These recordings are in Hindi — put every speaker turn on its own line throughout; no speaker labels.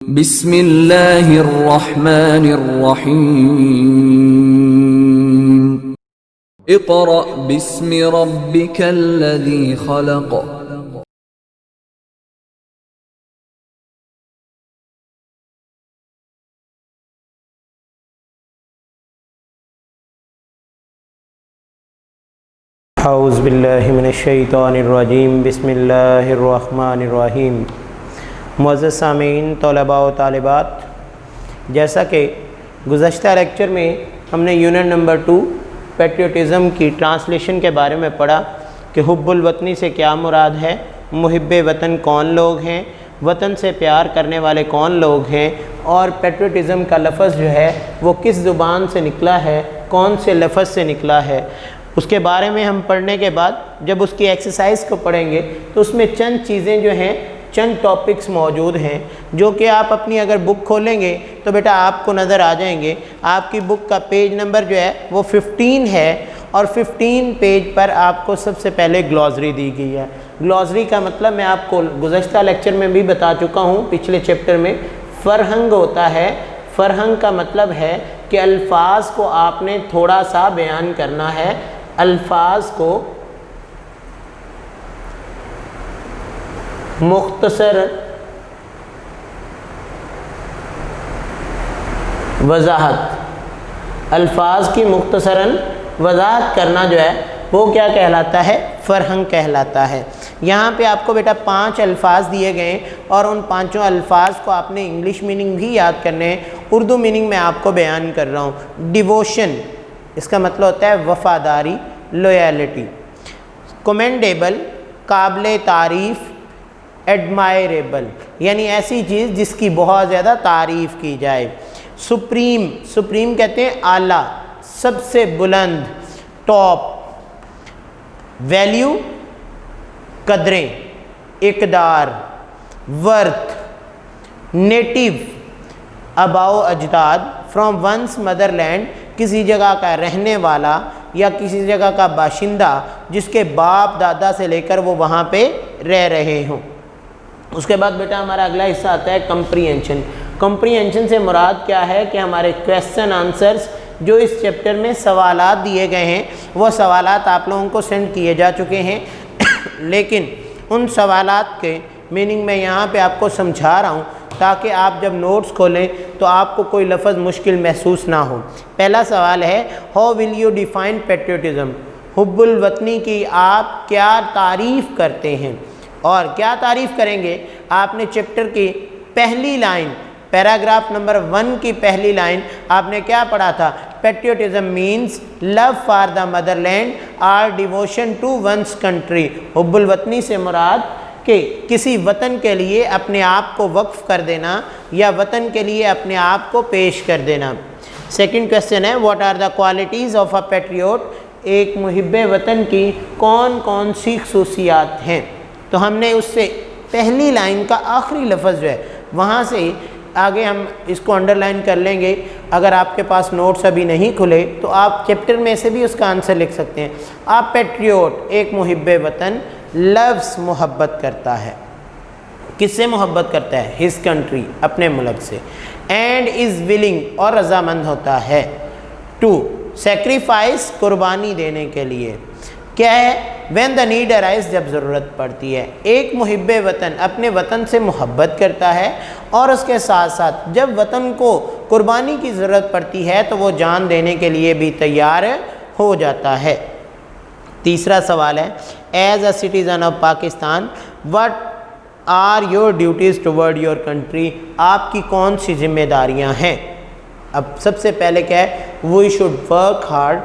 बिस्मिल्लाहिर्रहमानिर्रहीम। इक़रा बिस्मि रब्बिकल्लज़ी खलक़।
औज़ु बिल्लाहि मिनश्शैतानिर्रजीम। बिस्मिल्लाहिर्रहमानिर्रहीम। मुअज़्ज़ज़ सामीन, तलबा व तालिबात, जैसा कि गुज़श्ता लेक्चर में हमने यूनिट नंबर 2 पेट्रियटिज़म की ट्रांसलेशन के बारे में पढ़ा कि हुब्बुल वतनी से क्या मुराद है, मुहिब्बे वतन कौन लोग हैं, वतन से प्यार करने वाले कौन लोग हैं, और पेट्रियटिज़म का लफ्ज़ जो है वो किस ज़ुबान से निकला है, कौन से लफ्ज़ से निकला है। उसके बारे में हम पढ़ने के बाद जब उसकी एक्सरसाइज को पढ़ेंगे तो उसमें चंद चीज़ें जो हैं, चंद टॉपिक्स मौजूद हैं जो कि आप अपनी अगर बुक खोलेंगे तो बेटा आपको नज़र आ जाएंगे। आपकी बुक का पेज नंबर जो है वो 15 है और 15 पेज पर आपको सबसे पहले ग्लॉसरी दी गई है। ग्लॉसरी का मतलब मैं आपको गुज़श्ता लेक्चर में भी बता चुका हूँ, पिछले चैप्टर में। फ़रहंग होता है, फ़रहंग का मतलब है कि अल्फाज को आपने थोड़ा सा बयान करना है, अल्फाज को मुख्तसर वजाहत, अल्फाज की मुख्तसरन वजाहत करना जो है वो क्या कहलाता है, फ़रहंग कहलाता है। यहाँ पे आपको बेटा 5 अल्फाज दिए गए और उन 5 अल्फाज को आपने इंग्लिश मीनिंग भी याद करने हैं। उर्दू मीनिंग मैं आपको बयान कर रहा हूँ। डिवोशन, इसका मतलब होता है वफ़ादारी, लॉयल्टी। कमेंडेबल, काबिल तारीफ़, एडमायरेबल, यानी ऐसी चीज़ जिसकी बहुत ज़्यादा तारीफ़ की जाए। सुप्रीम, सुप्रीम कहते हैं आला, सबसे बुलंद, टॉप। वैल्यू, कदरें, इकदार। वर्थ, नेटिव, अबाओ अजदाद, फ्रॉम वंस मदरलैंड, किसी जगह का रहने वाला या किसी जगह का बाशिंदा जिसके बाप दादा से लेकर वो वहाँ पे रह रहे हों। उसके बाद बेटा हमारा अगला हिस्सा आता है कंप्रीहेंशन। कंप्रीहेंशन से मुराद क्या है कि हमारे क्वेश्चन आंसर्स जो इस चैप्टर में सवालात दिए गए हैं वो सवालात आप लोगों को सेंड किए जा चुके हैं लेकिन उन सवालात के मीनिंग मैं यहाँ पे आपको समझा रहा हूँ ताकि आप जब नोट्स खोलें तो आपको कोई लफ्ज़ मुश्किल महसूस ना हो। पहला सवाल है, हाउ विल यू डिफ़ाइन पेट्रियटिज़म? हुब्बुल वतनी की आप क्या तारीफ़ करते हैं और क्या तारीफ़ करेंगे? आपने चैप्टर की पहली लाइन, पैराग्राफ नंबर 1 की पहली लाइन आपने क्या पढ़ा था? Patriotism means love for the motherland और डिवोशन टू वंस कंट्री। हुब्बुल वतनी से मुराद कि किसी वतन के लिए अपने आप को वक्फ कर देना या वतन के लिए अपने आप को पेश कर देना। सेकंड क्वेश्चन है, what are the qualities of a patriot? एक मुहिब्बे वतन की कौन कौन सी खुसूसियात हैं? तो हमने उससे पहली लाइन का आखिरी लफ्ज़ जो है वहाँ से आगे हम इसको अंडरलाइन कर लेंगे। अगर आपके पास नोट्स अभी नहीं खुले तो आप चैप्टर में से भी उसका आंसर लिख सकते हैं। आप पैट्रियोट, एक मुहिब्बे वतन, लव्स मोहब्बत करता है। किससे मोहब्बत करता है? हिज कंट्री, अपने मुल्क से। एंड इज़ विलिंग, और रजामंद होता है। टू सेक्रीफाइस, कुर्बानी देने के लिए। क्या है? व्हेन द नीड अराइज, जब ज़रूरत पड़ती है। एक मुहिब्बे वतन अपने वतन से मोहब्बत करता है और उसके साथ साथ जब वतन को कुर्बानी की ज़रूरत पड़ती है तो वो जान देने के लिए भी तैयार हो जाता है। तीसरा सवाल है, as a citizen of Pakistan what are your duties toward your country? आपकी कौन सी जिम्मेदारियां हैं? अब सबसे पहले क्या है? We should work hard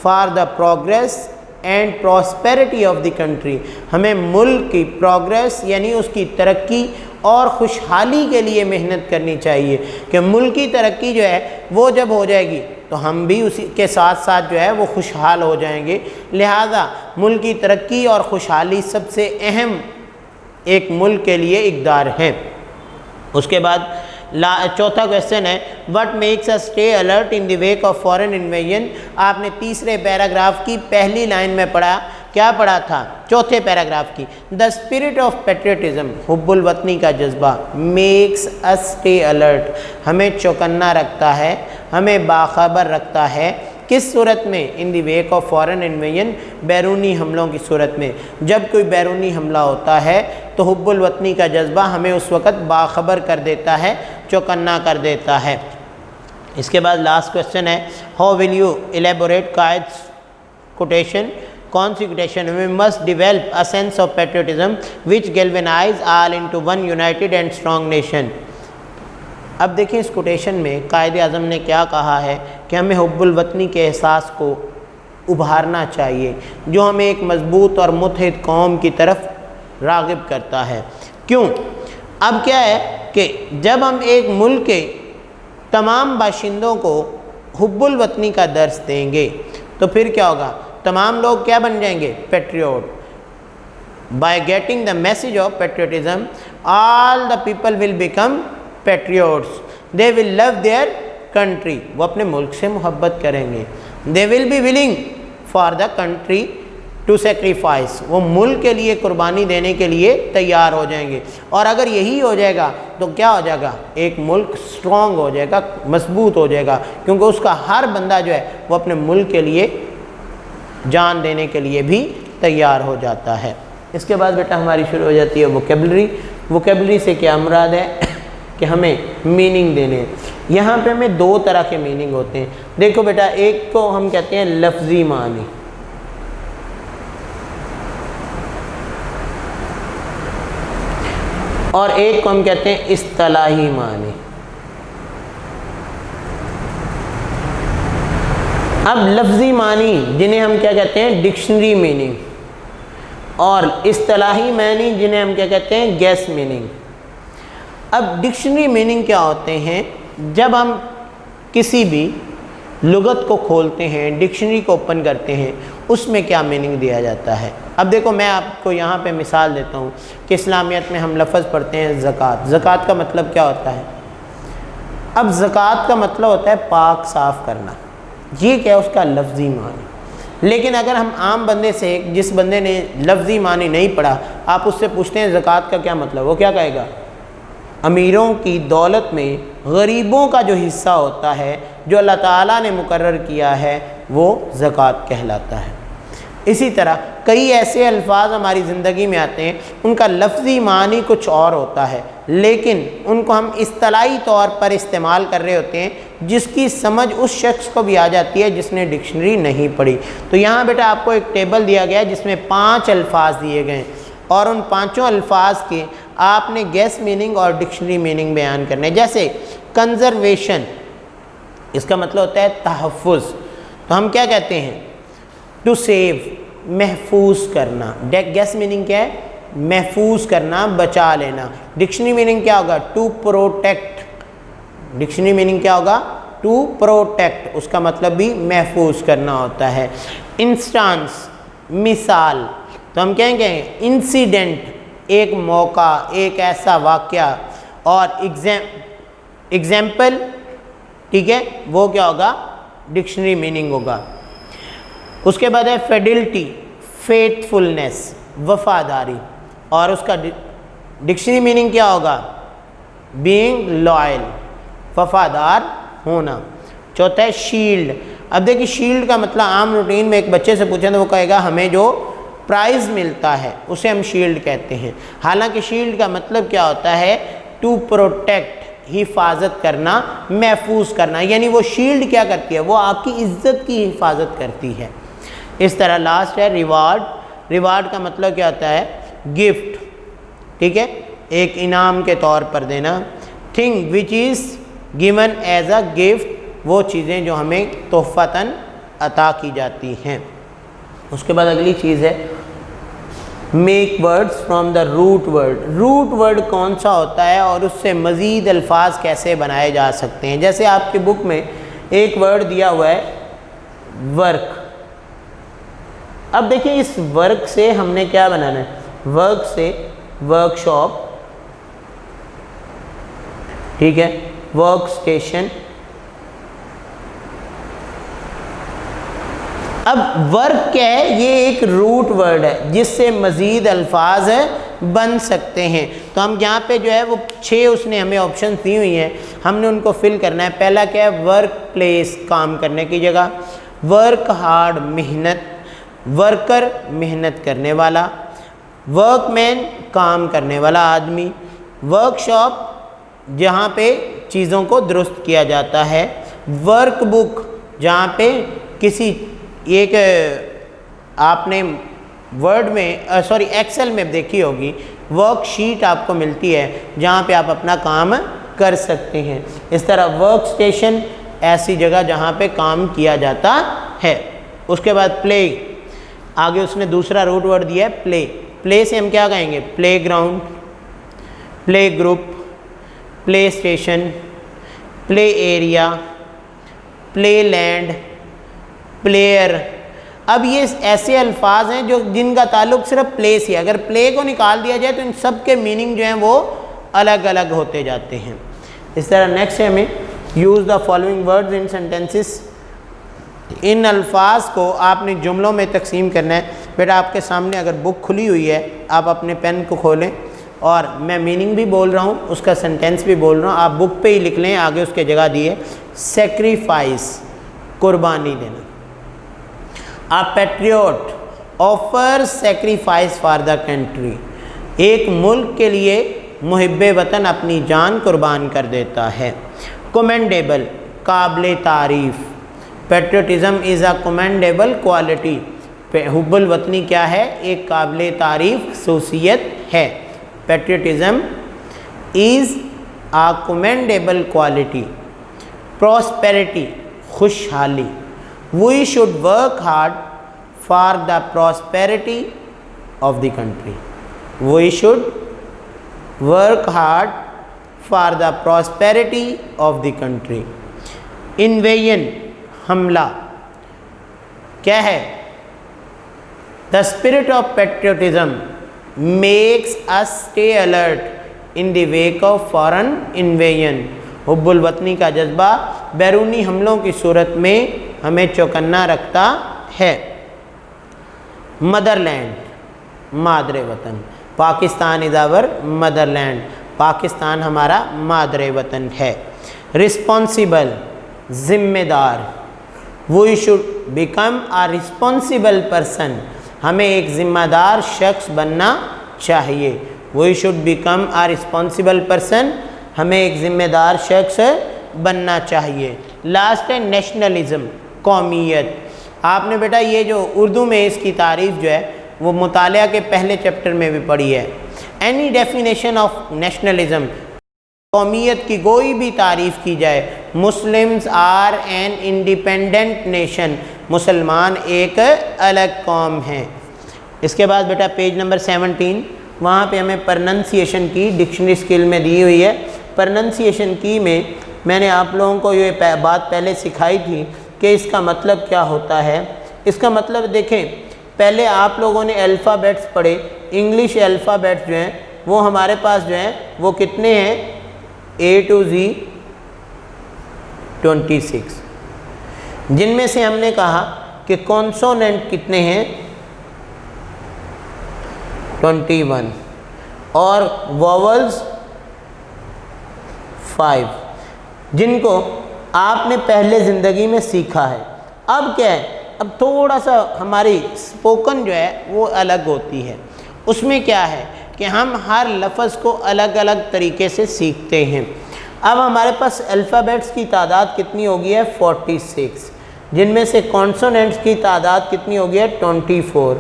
for the progress and prosperity of the country. हमें मुल्क की प्रोग्रेस यानी उसकी तरक्की और खुशहाली के लिए मेहनत करनी चाहिए कि मुल्क की तरक्की जो है वो जब हो जाएगी तो हम भी उसी के साथ साथ जो है वो खुशहाल हो जाएंगे। लिहाजा मुल्क की तरक्की और खुशहाली सबसे अहम एक मुल्क के लिए इक़दार है। उसके बाद चौथा क्वेश्चन है, what makes us stay alert in the wake of foreign invasion? आपने तीसरे पैराग्राफ की पहली लाइन में पढ़ा क्या पढ़ा था चौथे पैराग्राफ की, द स्पिरिट ऑफ पेट्रियटिज्म, हुब्बुल वतनी का जज्बा, मेक्स अस स्टे अलर्ट, हमें चौकन्ना रखता है, हमें बाखबर रखता है। किस सूरत में? इन दी वेक ऑफ फॉरेन इन्वेजन, बैरूनी हमलों की सूरत में। जब कोई बैरूनी हमला होता है तो हुब्बुल वतनी का जज्बा हमें उस वक़्त बाखबर कर देता है, चौकन्ना कर देता है। इसके बाद लास्ट क्वेश्चन है, how will you elaborate Quaid's quotation, कौन सी quotation? We must develop a sense of patriotism which galvanise all into one united and strong nation. अब देखिए इस कोटेशन में कायदे आज़म ने क्या कहा है कि हमें हुब्बुल वतनी के एहसास को उभारना चाहिए, जो हमें एक मजबूत और मुत्तहिद कौम की तरफ राग़िब करता है। क्यों? अब क्या है कि जब हम एक मुल्क के तमाम बाशिंदों को हुब्बुल वतनी का दर्स देंगे तो फिर क्या होगा? तमाम लोग क्या बन जाएंगे? Patriot. By getting the message of patriotism all the people will become patriots, they will love their country, वो अपने मुल्क से मोहब्बत करेंगे। They will be willing for the country to sacrifice, वो मुल्क के लिए कुर्बानी देने के लिए तैयार हो जाएंगे। और अगर यही हो जाएगा तो क्या हो जाएगा? एक मुल्क स्ट्रॉन्ग हो जाएगा, मजबूत हो जाएगा, क्योंकि उसका हर बंदा जो है वो अपने मुल्क के लिए जान देने के लिए भी तैयार हो जाता है। इसके बाद बेटा हमारी शुरू हो जाती है वोकेबलरी। वोकेबलरी से क्या मुराद है कि हमें मीनिंग देने हैं। यहाँ पे हमें दो तरह के मीनिंग होते हैं। देखो बेटा, एक को हम कहते हैं लफ्ज़ी मानी, और एक को हम कहते हैं इस्तिलाही मानी। अब लफ्ज़ी मानी जिन्हें हम क्या कहते हैं? डिक्शनरी मीनिंग, और इस्तिलाही मानी जिन्हें हम क्या कहते हैं? Guess meaning. अब डिक्शनरी मीनिंग क्या होते हैं? जब हम किसी भी लुगत को खोलते हैं, डिक्शनरी को ओपन करते हैं, उसमें क्या मीनिंग दिया जाता है। अब देखो मैं आपको यहाँ पे मिसाल देता हूँ कि इस्लामियत में हम लफ्ज़ पढ़ते हैं ज़कात। ज़कात का मतलब क्या होता है? अब ज़कात का मतलब होता है पाक साफ़ करना, ये क्या है उसका लफ्ज़ी मानी। लेकिन अगर हम आम बंदे से, जिस बंदे ने लफ्ज़ी मानी नहीं पढ़ा, आप उससे पूछते हैं ज़कात का क्या मतलब, वो क्या कहेगा? अमीरों की दौलत में गरीबों का जो हिस्सा होता है, जो अल्लाह ताला ने मुकर्रर किया है, वो ज़कात कहलाता है। इसी तरह कई ऐसे अल्फाज हमारी ज़िंदगी में आते हैं, उनका लफ्ज़ी मानी कुछ और होता है, लेकिन उनको हम इस्तिलाही तौर पर इस्तेमाल कर रहे होते हैं, जिसकी समझ उस शख्स को भी आ जाती है जिसने डिक्शनरी नहीं पढ़ी। तो यहाँ बेटा आपको एक टेबल दिया गया है जिसमें 5 अल्फाज दिए गए हैं, और उन 5 अल्फाज के आपने गेस मीनिंग और डिक्शनरी मीनिंग बयान करने। जैसे कंजर्वेशन, इसका मतलब होता है तहफ़्फ़ुज़, तो हम क्या कहते हैं? टू सेव, महफूज करना। गेस मीनिंग क्या है? महफूज करना, बचा लेना। डिक्शनरी मीनिंग क्या होगा? To protect. डिक्शनरी मीनिंग क्या होगा? टू प्रोटेक्ट, उसका मतलब भी महफूज करना होता है। इंस्टांस, मिसाल, तो हम कहेंगे इंसिडेंट, एक मौका, एक ऐसा वाक़या। और एग्जाम्पल, ठीक है, वो क्या होगा? डिक्शनरी मीनिंग होगा। उसके बाद है फिडेलिटी, फेथफुलनेस, वफादारी, और उसका डिक्शनरी मीनिंग क्या होगा? बीइंग लॉयल, वफादार होना। चौथा है शील्ड। अब देखिए शील्ड का मतलब आम रूटीन में एक बच्चे से पूछें तो वो कहेगा हमें जो प्राइज़ मिलता है उसे हम शील्ड कहते हैं। हालांकि शील्ड का मतलब क्या होता है? टू प्रोटेक्ट, हिफाजत करना, महफूज करना। यानी वो शील्ड क्या करती है? वो आपकी इज्जत की हिफाजत करती है। इस तरह लास्ट है रिवार्ड। रिवार्ड का मतलब क्या होता है? गिफ्ट, ठीक है, एक इनाम के तौर पर देना। Thing which is given as a gift, वो चीज़ें जो हमें तोहफ़तन अता की जाती हैं। उसके बाद अगली चीज़ है make words from the root word. Root word कौन सा होता है और उससे मज़ीद अल्फाज कैसे बनाए जा सकते हैं। जैसे आपकी बुक में एक वर्ड दिया हुआ है वर्क। अब देखिए इस वर्क से हमने क्या बनाना है? वर्क से वर्कशॉप, ठीक है, वर्क स्टेशन, अब वर्क क्या है, ये एक रूट वर्ड है जिससे मज़ीद अल्फाज बन सकते हैं। तो हम यहाँ पे जो है वो 6 उसने हमें ऑप्शन दी हुई हैं, हमने उनको फिल करना है। पहला क्या है, वर्क प्लेस, काम करने की जगह। वर्क हार्ड, मेहनत। वर्कर, मेहनत करने वाला। वर्कमैन, काम करने वाला आदमी। वर्कशॉप, जहाँ पे चीज़ों को दुरुस्त किया जाता है। वर्कबुक, जहाँ पे किसी एक आपने वर्ड में सॉरी एक्सेल में देखी होगी, वर्कशीट आपको मिलती है जहाँ पे आप अपना काम कर सकते हैं। इस तरह वर्क स्टेशन, ऐसी जगह जहाँ पे काम किया जाता है। उसके बाद प्ले, आगे उसने दूसरा रूट वर्ड दिया है प्ले। प्ले से हम क्या कहेंगे, play ground, play group, play station, play area, play land, player. अब ये ऐसे अल्फाज हैं जो जिनका ताल्लुक सिर्फ प्ले से है। अगर प्ले को निकाल दिया जाए तो इन सब के मीनिंग जो हैं वो अलग अलग होते जाते हैं। इस तरह नेक्स्ट है हमें use the following words in sentences. इन अल्फाज को आपने जुमलों में तकसीम करना है। बेटा आपके सामने अगर बुक खुली हुई है, आप अपने पेन को खोलें और मैं मीनिंग भी बोल रहा हूँ, उसका सेंटेंस भी बोल रहा हूँ, आप बुक पे ही लिख लें। आगे उसके जगह दिए सेक्रीफाइस, कुर्बानी देना। A patriot offer sacrifice for the country, एक मुल्क के लिए मुहिब्बे वतन अपनी जान कुर्बान कर देता है। कमेंडेबल, काबिल तारीफ़। Patriotism is a commendable quality, हुब्बुल वतनी क्या है, एक काबिल तारीफ़ खसूसियत है। Patriotism is a commendable quality. Prosperity, खुशहाली। We should work hard for the prosperity of the country, we should work hard for the prosperity of the country. Invasion, हमला, क्या है, the spirit of patriotism makes us stay alert in the wake of foreign invasion. हुब्बुल वतनी का जज्बा बैरूनी हमलों की सूरत में हमें चौकन्ना रखता है। मदरलैंड, मादरे वतन। Pakistan is our motherland, Pakistan हमारा मादरे वतन है। रिस्पॉन्सिबल, जिम्मेदार। We should become a responsible person, हमें एक ज़िम्मेदार शख्स बनना चाहिए। We should become a responsible person, हमें एक ज़िम्मेदार शख्स बनना चाहिए। लास्ट है नेशनलिज़म, कौमियत। आपने बेटा ये जो उर्दू में इसकी तारीफ़ जो है वो मुतालिया के पहले चैप्टर में भी पढ़ी है। एनी डेफिनेशन ऑफ नेशनलिज़म, कौमियत की कोई भी तारीफ़ की जाए। Muslims are an independent nation, मुसलमान एक अलग कौम है। इसके बाद बेटा पेज नंबर 17, वहाँ पे हमें प्रोनंसिएशन की डिक्शनरी स्किल में दी हुई है। प्रोनंसिएशन की में मैंने आप लोगों को ये बात पहले सिखाई थी कि इसका मतलब क्या होता है। इसका मतलब देखें, पहले आप लोगों ने अल्फ़ाबेट्स पढ़े, इंग्लिश अल्फ़ाबेट्स जो हैं वो हमारे पास जो हैं वो कितने हैं, A to Z 26, जिनमें से हमने कहा कि कॉन्सोनेंट कितने हैं, 21 और वोवल्स 5, जिनको आपने पहले ज़िंदगी में सीखा है। अब क्या है, अब थोड़ा सा हमारी स्पोकन जो है वो अलग होती है। उसमें क्या है कि हम हर लफ्ज़ को अलग अलग तरीके से सीखते हैं। अब हमारे पास अल्फ़ाबेट्स की तादाद कितनी हो गई है, 46, जिनमें से कॉन्सोनेंट्स की तादाद कितनी हो गई है, 24,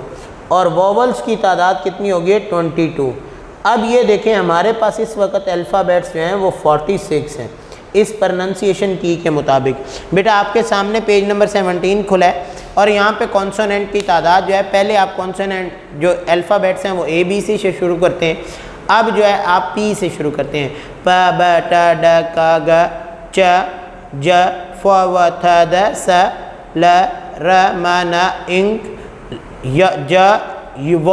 और वोवल्स की तादाद कितनी हो गई है, 22। अब ये देखें हमारे पास इस वक्त अल्फ़ाबेट्स जो हैं वो 46 हैं इस प्रोनंसिएशन की के मुताबिक। बेटा आपके सामने पेज नंबर 17 खुला है और यहाँ पे कॉन्सोनेंट की तादाद जो है, पहले आप कॉन्सोनेंट जो अल्फ़ाबेट्स हैं वो ABC से शुरू करते हैं, अब जो है आप P से शुरू करते हैं। प ब ट ड क ग च ज फ व थ द स ल र म न इंक य ज य व।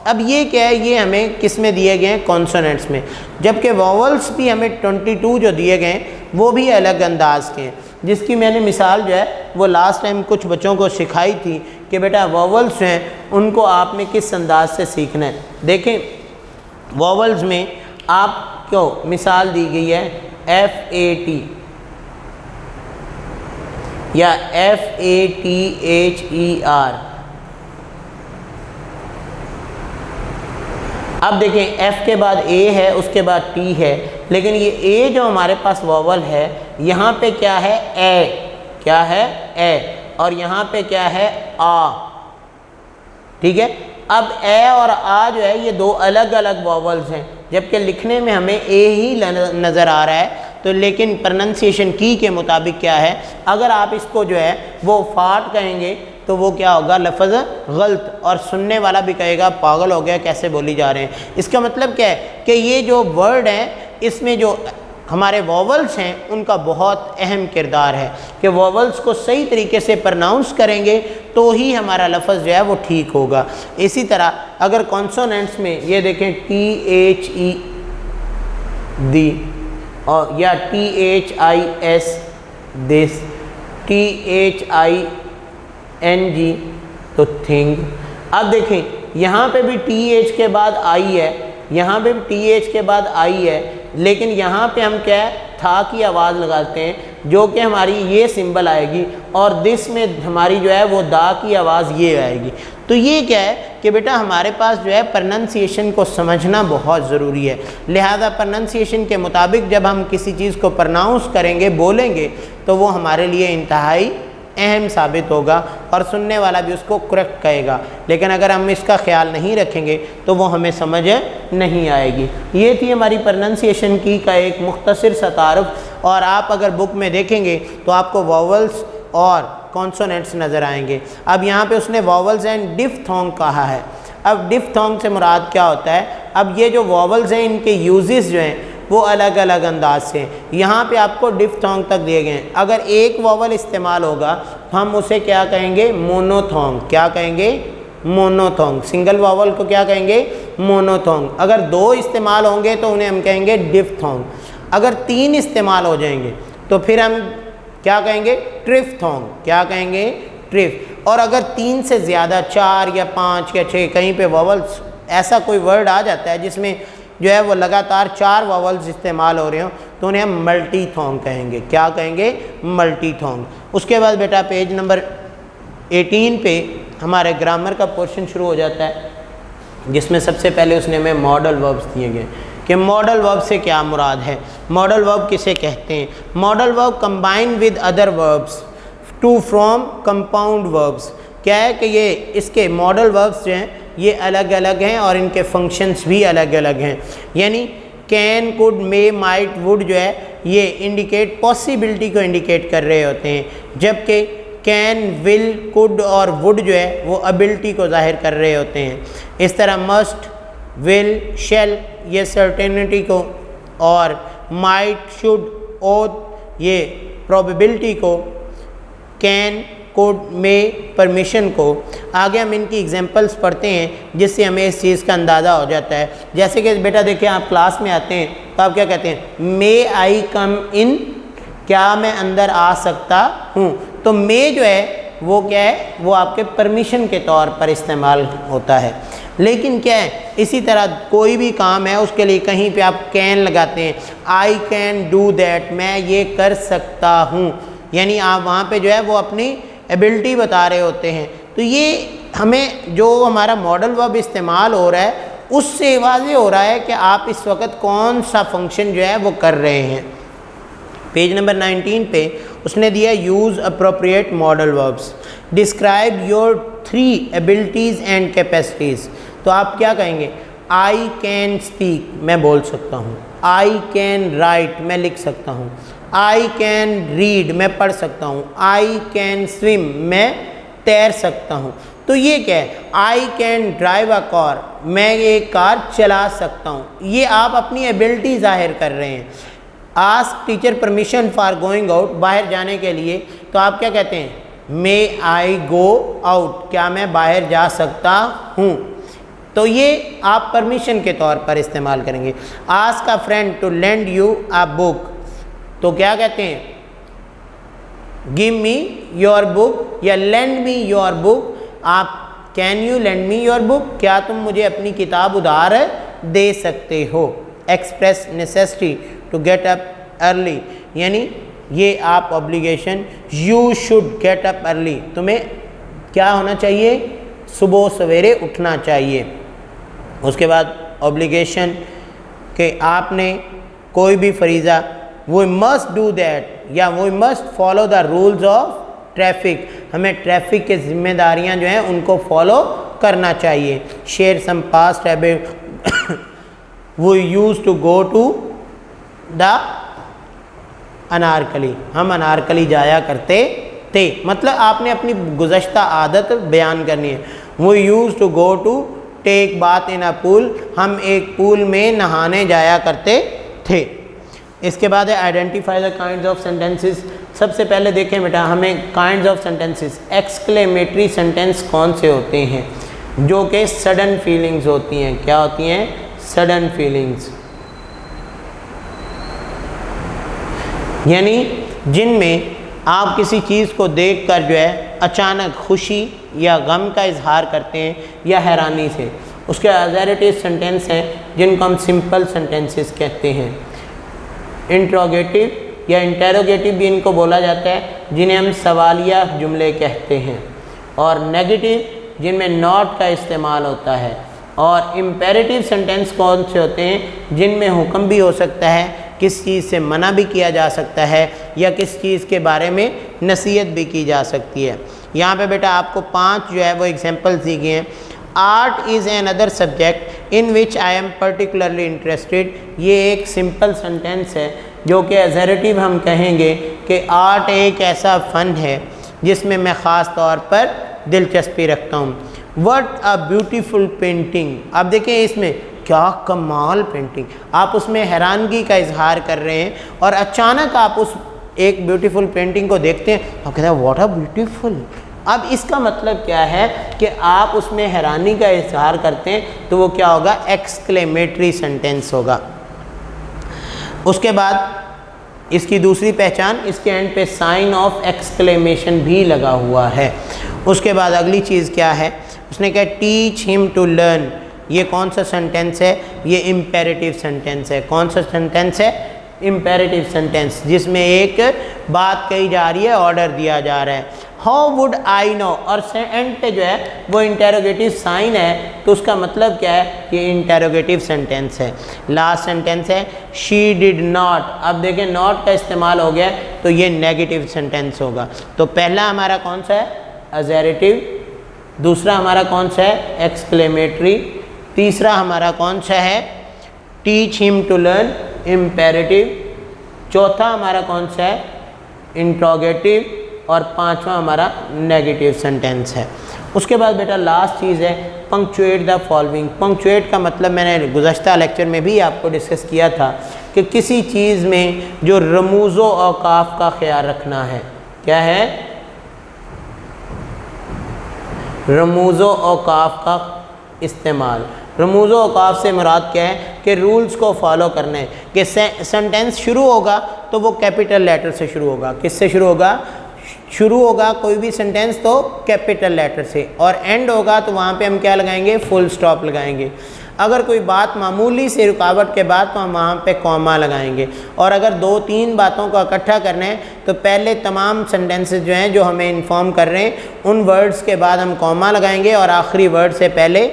अब ये क्या है, ये हमें किस में दिए गए हैं, कॉन्सोनेंट्स में, जबकि वोवल्स भी हमें 22 जो दिए गए हैं वो भी अलग अंदाज के हैं, जिसकी मैंने मिसाल जो है वो लास्ट टाइम कुछ बच्चों को सिखाई थी कि बेटा वॉवल्स हैं उनको आपने किस अंदाज से सीखना है। देखें वॉवल्स में आपको मिसाल दी गई है FAT या FATHER। अब देखें F के बाद A है, उसके बाद T है, लेकिन ये A जो हमारे पास वॉवल है यहाँ पे क्या है ए, क्या है ए, और यहाँ पे क्या है आ। ठीक है, अब ए और आ जो है ये दो अलग अलग वॉवल्स हैं, जबकि लिखने में हमें ए ही नज़र आ रहा है। तो लेकिन प्रोनाउंसिएशन की के मुताबिक क्या है, अगर आप इसको जो है वो फाट कहेंगे तो वो क्या होगा, लफ्ज़ गलत, और सुनने वाला भी कहेगा पागल हो गया कैसे बोली जा रहे हैं। इसका मतलब क्या है कि ये जो वर्ड हैं इसमें जो हमारे वॉवल्स हैं उनका बहुत अहम किरदार है कि वॉवल्स को सही तरीके से प्रोनाउंस करेंगे तो ही हमारा लफ्ज़ जो है वो ठीक होगा। इसी तरह अगर कॉन्सोनेंट्स में ये देखें THE दी, और या THIS दिस, THING तो थिंग। अब देखें यहाँ पे भी TH के बाद आई है, यहाँ पे भी TH के बाद आई है, लेकिन यहाँ पे हम क्या है था की आवाज़ लगाते हैं जो कि हमारी ये सिंबल आएगी, और दिस में हमारी जो है वो दा की आवाज़ ये आएगी। तो ये क्या है कि बेटा हमारे पास जो है प्रोनाउंसिएशन को समझना बहुत ज़रूरी है। लिहाजा प्रोनाउंसिएशन के मुताबिक जब हम किसी चीज़ को प्रोनाउंस करेंगे, बोलेंगे, तो वो हमारे लिए इंतहाई अहम साबित होगा और सुनने वाला भी उसको करेक्ट कहेगा। लेकिन अगर हम इसका ख्याल नहीं रखेंगे तो वो हमें समझ नहीं आएगी। ये थी हमारी प्रोनाउंसिएशन की का एक मुख्तसर सा तारुफ। और आप अगर बुक में देखेंगे तो आपको वॉवल्स और कॉन्सोनेंट्स नज़र आएंगे। अब यहाँ पे उसने वॉवल्स एंड डिफ्थोंग कहा है। अब डिफ्थोंग से मुराद क्या होता है, अब ये जो वॉवल्स हैं इनके यूजेस जो हैं वो अलग अलग अंदाज से हैं। यहाँ पे आपको डिफ्थोंग तक दिए गए हैं। अगर एक वॉवल इस्तेमाल होगा तो हम उसे क्या कहेंगे, मोनोथोंग। क्या कहेंगे, मोनोथोंग। सिंगल वॉवल को क्या कहेंगे, मोनोथोंग। अगर दो इस्तेमाल होंगे तो उन्हें हम कहेंगे डिफ्थोंग। अगर तीन इस्तेमाल हो जाएंगे तो फिर हम क्या कहेंगे, ट्रिफ्थोंग। क्या कहेंगे, ट्रिफ। और अगर तीन से ज़्यादा, 4 या 5 या 6 कहीं पे वॉवल्स, ऐसा कोई वर्ड आ जाता है जिसमें जो है वो लगातार 4 वॉवल्स इस्तेमाल हो रहे हो तो उन्हें हम मल्टीथोंग कहेंगे। क्या कहेंगे, मल्टीथोंग। उसके बाद बेटा पेज नंबर 18 पे हमारे ग्रामर का पोर्शन शुरू हो जाता है, जिसमें सबसे पहले उसने हमें मॉडल वर्ब्स दिए गए कि मॉडल वर्ब से क्या मुराद है, मॉडल वर्ब किसे कहते हैं। Modal verb combine with other verbs to from compound verbs. क्या है कि ये इसके मॉडल वर्ब्स जो हैं ये अलग अलग हैं और इनके फंक्शंस भी अलग अलग हैं। यानी can, could, may, might, would जो है ये इंडिकेट पॉसिबिलिटी को इंडिकेट कर रहे होते हैं, जबकि कैन, विल, कुड और वुड जो है वो एबिलिटी को जाहिर कर रहे होते हैं। इस तरह मस्ट, विल, शैल ये सर्टेनिटी को, और माइट, शुड, ओथ ये प्रोबेबिलिटी को, कैन, कुड, मे परमिशन को। आगे हम इनकी एग्जांपल्स पढ़ते हैं जिससे हमें इस चीज़ का अंदाज़ा हो जाता है। जैसे कि बेटा देखिए आप क्लास में आते हैं तो आप क्या कहते हैं, मे आई कम इन, क्या मैं अंदर आ सकता हूँ। तो मे जो है वो क्या है, वो आपके परमिशन के तौर पर इस्तेमाल होता है। लेकिन क्या है, इसी तरह कोई भी काम है उसके लिए कहीं पे आप कैन लगाते हैं, आई कैन डू दैट, मैं ये कर सकता हूँ, यानी आप वहाँ पे जो है वो अपनी एबिलिटी बता रहे होते हैं। तो ये हमें जो हमारा मॉडल वर्ब इस्तेमाल हो रहा है उससे वाज़ेह हो रहा है कि आप इस वक्त कौन सा फंक्शन जो है वो कर रहे हैं। पेज नंबर 19 पे उसने दिया use appropriate modal verbs, describe your 3 abilities and capacities. तो आप क्या कहेंगे, आई कैन स्पीक, मैं बोल सकता हूँ। आई कैन राइट, मैं लिख सकता हूँ। आई कैन रीड, मैं पढ़ सकता हूँ। आई कैन स्विम, मैं तैर सकता हूँ। तो ये क्या है, I can drive a car, मैं ये कार चला सकता हूँ। ये आप अपनी एबिलिटी जाहिर कर रहे हैं। Ask teacher permission for going out, बाहर जाने के लिए, तो आप क्या कहते हैं, मे आई गो आउट, क्या मैं बाहर जा सकता हूँ। तो ये आप परमिशन के तौर पर इस्तेमाल करेंगे। Ask a friend to lend you a book, तो क्या कहते हैं, गिव मी योर बुक या लेंड मी योर बुक, आप can you lend me your book, क्या तुम मुझे अपनी किताब उधार दे सकते हो। Express necessity to get up early, यानी ये आप obligation, you should get up early, तुम्हें क्या होना चाहिए, सुबह सवेरे उठना चाहिए। उसके बाद ऑब्लिगेशन कि आपने कोई भी फरीज़ा, वी मस्ट डू दैट या we must follow the rules of traffic, हमें ट्रैफिक के जिम्मेदारियां जो हैं उनको फॉलो करना चाहिए। Share some past habit, we use to go to the Anarkali, हम अनारकली जाया करते थे, मतलब आपने अपनी गुज़श्ता आदत बयान करनी है। We use to go to take bath in a pool, हम एक पूल में नहाने जाया करते थे। इसके बाद है identify the kinds of sentences. सबसे पहले देखें बेटा, हमें kinds of sentences, exclamatory sentence कौन से होते हैं, जो कि सडन फीलिंग्स होती हैं। क्या होती हैं? सडन फीलिंग्स, यानी जिनमें आप किसी चीज़ को देखकर जो है अचानक खुशी या गम का इजहार करते हैं या हैरानी से, उसके अज़ेरेटिव सेंटेंस हैं जिनको हम सिंपल सेंटेंसेस कहते हैं। इंट्रोगेटिव या इंटेरोगेटिव भी इनको बोला जाता है, जिन्हें हम सवालिया जुमले कहते हैं। और नेगेटिव जिनमें नॉट का इस्तेमाल होता है। और इम्पेरेटिव सेंटेंस कौन से होते हैं, जिनमें हुक्म भी हो सकता है, किस चीज़ से मना भी किया जा सकता है या किस चीज़ के बारे में नसीहत भी की जा सकती है। यहाँ पे बेटा आपको 5 जो है वो एग्जाम्पल्स दी गए हैं। Art is an other subject in which I am particularly interested, ये एक सिंपल सेंटेंस है जो कि अज़ेरेटिव हम कहेंगे कि आर्ट एक ऐसा फ़न है जिसमें मैं ख़ास तौर पर दिलचस्पी रखता हूँ। व्हाट अ ब्यूटीफुल पेंटिंग, अब देखिए इसमें क्या कमाल पेंटिंग, आप उसमें हैरानगी का इजहार कर रहे हैं और अचानक आप उस एक ब्यूटीफुल पेंटिंग को देखते हैं, आप कहते हैं व्हाट अ ब्यूटीफुल। अब इसका मतलब क्या है कि आप उसमें हैरानी का इजहार करते हैं, तो वो क्या होगा? एक्सक्लेमेटरी सेंटेंस होगा। उसके बाद इसकी दूसरी पहचान, इसके एंड पे साइन ऑफ एक्सक्लेमेशन भी लगा हुआ है। उसके बाद अगली चीज़ क्या है, उसने कहा टीच हिम टू लर्न, ये कौन सा सेंटेंस है? ये इम्पेरेटिव सेंटेंस है। कौन सा सेंटेंस है? इम्पेरेटिव सेंटेंस, जिसमें एक बात कही जा रही है, ऑर्डर दिया जा रहा है। हाउ वुड आई नो, और एंड पे जो है वो इंटेरोगेटिव साइन है, तो उसका मतलब क्या है? ये इंटेरोगेटिव सेंटेंस है। लास्ट सेंटेंस है शी डिड नॉट, अब देखें नॉट का इस्तेमाल हो गया तो ये नेगेटिव सेंटेंस होगा। तो पहला हमारा कौन सा है? अज़ेरेटिव। दूसरा हमारा कौन सा है? एक्सक्लेमेटरी। तीसरा हमारा कौन सा है? Teach him to learn, imperative. चौथा हमारा कौन सा है? इंट्रोगेटिव। और पांचवा हमारा नेगेटिव सेंटेंस है। उसके बाद बेटा लास्ट चीज़ है पंक्चुएट द फॉलोइंग। पंक्चुएट का मतलब मैंने गुज़श्ता लेक्चर में भी आपको डिस्कस किया था कि किसी चीज़ में जो रमूज़ो औकाफ का ख्याल रखना है। क्या है? रमूज़ो औकाफ का इस्तेमाल। रमूज़ो औकाफ से मुराद क्या है कि रूल्स को फॉलो करना है कि सेंटेंस शुरू होगा तो वो कैपिटल लेटर से शुरू होगा। किससे शुरू होगा? शुरू होगा कोई भी सेंटेंस तो कैपिटल लेटर से, और एंड होगा तो वहाँ पे हम क्या लगाएंगे? फुल स्टॉप लगाएंगे। अगर कोई बात मामूली से रुकावट के बाद तो हम वहाँ पे कॉमा लगाएंगे। और अगर 2-3 बातों को इकट्ठा करना है तो पहले तमाम सेंटेंसेस जो हैं जो हमें इन्फॉर्म कर रहे हैं उन वर्ड्स के बाद हम कॉमा लगाएंगे और आखिरी वर्ड से पहले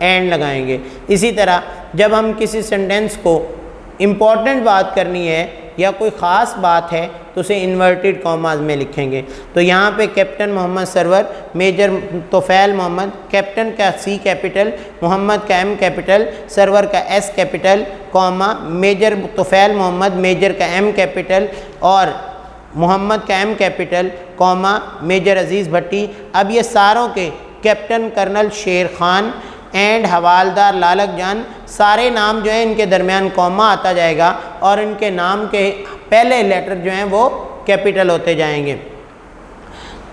एंड लगाएंगे। इसी तरह जब हम किसी सेंटेंस को इम्पॉर्टेंट बात करनी है या कोई ख़ास बात है तो उसे इन्वर्टेड कॉमाज में लिखेंगे। तो यहाँ पे captain Mohammad Sarwar, major Tufail Mohammad, captain का C कैपिटल, मोहम्मद का M कैपिटल, सरवर का S capital, comma, major Tufail Mohammad, major का M कैपिटल और मोहम्मद का M capital, comma, major Aziz Bhatti. अब ये सारों के कैप्टन कर्नल शेर खान एंड हवालदार लालक जान, सारे नाम जो हैं इनके दरमियान कॉमा आता जाएगा और इनके नाम के पहले लेटर जो हैं वो कैपिटल होते जाएंगे।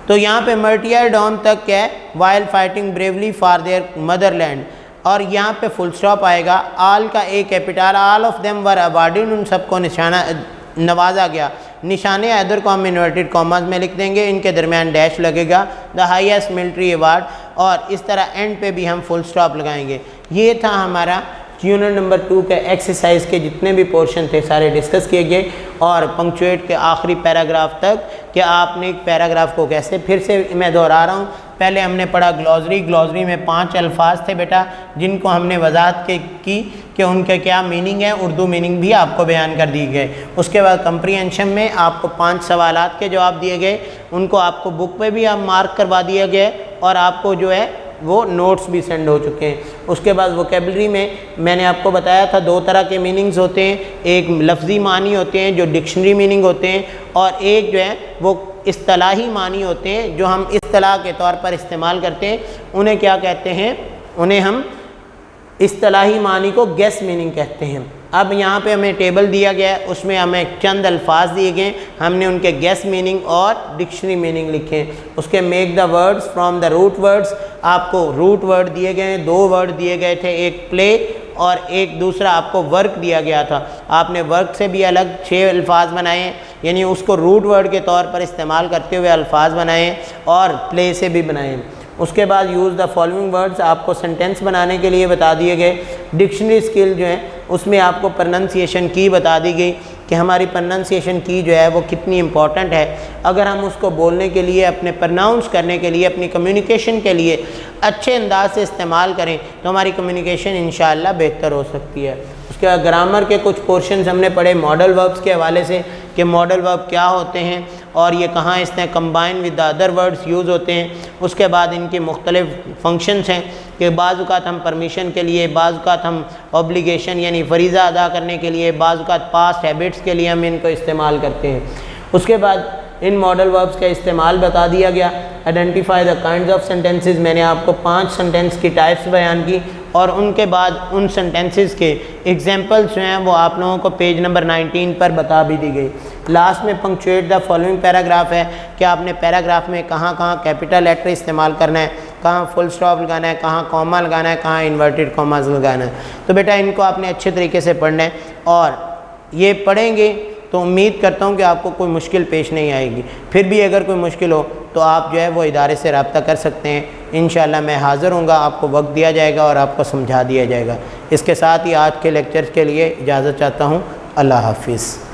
तो यहाँ पे मर्टियर डॉम तक क्या है? While fighting bravely for their Motherland, और यहाँ पे फुल स्टॉप आएगा। आल का A capital, all of them were awarded, उन सबको निशाना नवाजा गया। निशाने हैदर को हम इन्वर्टेड कॉमास में लिख देंगे, इनके दरमियान डैश लगेगा, द हाईएस्ट मिलिट्री अवार्ड, और इस तरह एंड पे भी हम फुल स्टॉप लगाएंगे। ये था हमारा यूनिट नंबर 2 के एक्सरसाइज के जितने भी पोर्शन थे सारे डिस्कस किए गए, और पंक्चुएट के आखिरी पैराग्राफ तक कि आपने एक पैराग्राफ को कैसे, फिर से मैं दोहरा रहा हूँ, पहले हमने पढ़ा ग्लॉसरी में 5 अल्फाज थे बेटा जिनको हमने वजाहत की कि उनके क्या मीनिंग है, उर्दू मीनिंग भी आपको बयान कर दी गए। उसके बाद कंप्रीहेंशन में आपको 5 सवालात के जवाब दिए गए, उनको आपको बुक पे भी आप मार्क करवा दिया गया और आपको जो है वो नोट्स भी सेंड हो चुके हैं। उसके बाद वोकेबलरी में मैंने आपको बताया था 2 तरह के मीनिंग्स होते हैं, एक लफ्ज़ी मानी होते हैं जो डिक्शनरी मीनिंग होते हैं, और एक जो है वो इस्तिलाही मानी होते हैं जो हम इस्तिलाह के तौर पर इस्तेमाल करते हैं। उन्हें क्या कहते हैं, उन्हें हम इस्तिलाही मानी को गेस मीनिंग कहते हैं। अब यहाँ पे हमें टेबल दिया गया है, उसमें हमें चंद अल्फाज दिए गए, हमने उनके गेस मीनिंग और डिक्शनरी मीनिंग लिखे हैं। उसके make the words from the root words, आपको रूट वर्ड दिए गए हैं, 2 वर्ड दिए गए थे, एक प्ले और एक दूसरा आपको वर्क दिया गया था। आपने वर्क से भी अलग 6 अल्फाज बनाए हैं, यानी उसको रूट वर्ड के तौर पर इस्तेमाल करते हुए अल्फाज बनाए और प्ले से भी बनाए। उसके बाद यूज़ द फॉलोइंग वर्ड्स, आपको सेंटेंस बनाने के लिए बता दिए गए। डिक्शनरी स्किल जो है उसमें आपको प्रोनंसिएशन की बता दी गई कि हमारी प्रोनंसिएशन की जो है वो कितनी इम्पॉर्टेंट है। अगर हम उसको बोलने के लिए, अपने प्रोनाउंस करने के लिए, अपनी कम्युनिकेशन के लिए अच्छे अंदाज से इस्तेमाल करें तो हमारी कम्युनिकेशन इंशाअल्लाह बेहतर हो सकती है। उसके बाद ग्रामर के कुछ पोर्शंस हमने पढ़े मॉडल वर्ब्स के हवाले से कि मॉडल वर्ब क्या होते हैं और ये कहाँ इसमें combine with the other words use होते हैं। उसके बाद इनके मुख्तलिफ फंक्शंस हैं कि बाज़ औक़ात हम परमिशन के लिए, बाज़ औक़ात हम ऑब्लिगेशन यानी फ़रीज़ा अदा करने के लिए, बाज़ औक़ात पास्ट हैबिट्स के लिए हम इनको इस्तेमाल करते हैं। उसके बाद इन मॉडल वर्ब्स का इस्तेमाल बता दिया गया। Identify the kinds of sentences, मैंने आपको 5 सेंटेंस की टाइप्स बयान की और उनके बाद उन सेंटेंसेस के एग्जांपल्स जो हैं वो आप लोगों को पेज नंबर 19 पर बता भी दी गई। लास्ट में पंक्चुएट द फॉलोइंग पैराग्राफ है कि आपने पैराग्राफ में कहाँ कहाँ कैपिटल लेटर इस्तेमाल करना है, कहाँ फुल स्टॉप लगाना है, कहाँ कॉमा लगाना है, कहाँ इन्वर्टेड कॉमास लगाना है। तो बेटा इनको आपने अच्छे तरीके से पढ़ना है और ये पढ़ेंगे तो उम्मीद करता हूँ कि आपको कोई मुश्किल पेश नहीं आएगी। फिर भी अगर कोई मुश्किल हो तो आप जो है वो इदारे से रब्ता कर सकते हैं। इंशाअल्लाह मैं हाज़िर हूँगा, आपको वक्त दिया जाएगा और आपको समझा दिया जाएगा। इसके साथ ही आज के लेक्चर के लिए इजाज़त चाहता हूँ। अल्लाह हाफिज़।